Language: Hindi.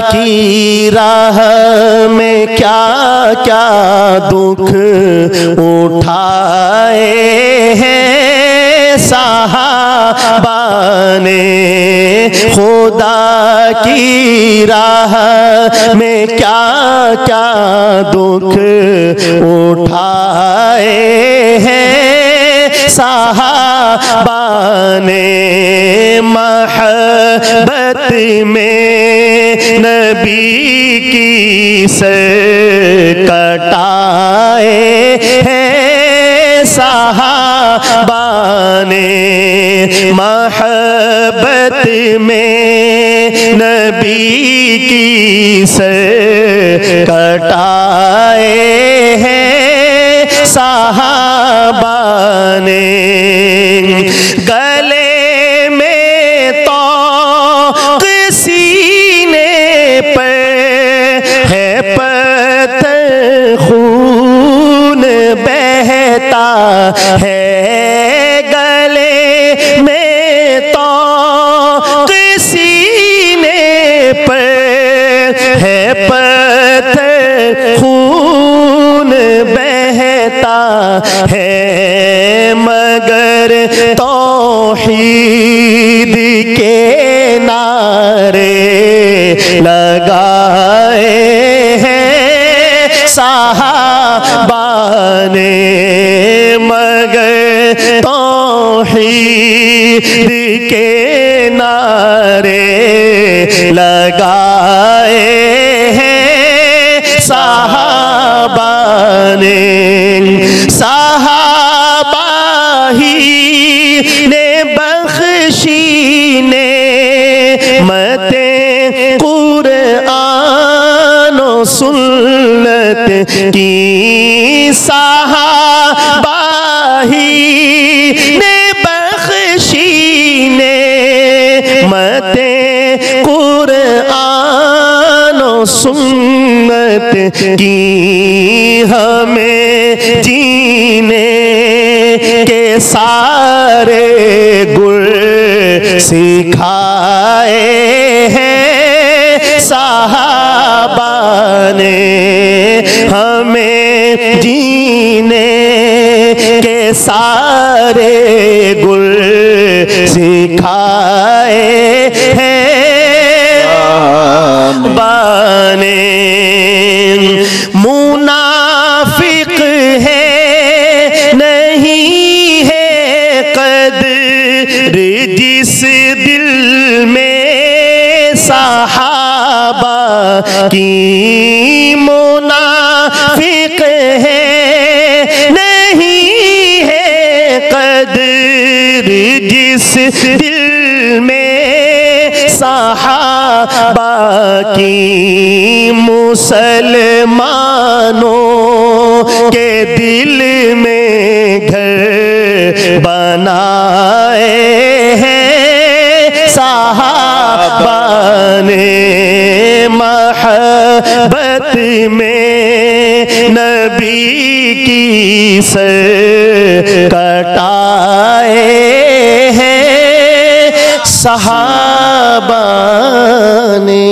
की राह में क्या क्या दुख उठाए हैं सहाबा ने। खुदा की राह में क्या क्या दुख उठाए हैं सहाबा ने। महब्बत में नबी की सर कटाए हैं सहाबा ने। महब्बत में नबी की सर कटाए हैं सहाबा ने। गले में तो सीने पर है पत्थर खून बहता है। गले में तो सीने पर है पत्थर खून बहता है। मगर तौहीद के नारे लगाए हैं सहाबा ने। मगर तौहीद के नारे लगाए हैं सहाबा ने। सहाबा ही ने बख्शी ने मते कुरान और सुन्नत की। सहाबा ही ने बख्शी ने मते कुरान और सुन्नत की। हमें जीने के सारे गुर सिखाए हैं सहाबा ने। हमें जीने के सारे गुर सिखाए हैं बाने। मुनाफिक है नहीं है कदर जिस दिल में सहाबा की। मुनाफिक है नहीं है कदर जिस दिल में सहाबा की। मुसलमानों के दिल में घर बनाए हैं सहाबा ने। महब्बत में नबी की सर कटाए हैं सहाबा ने।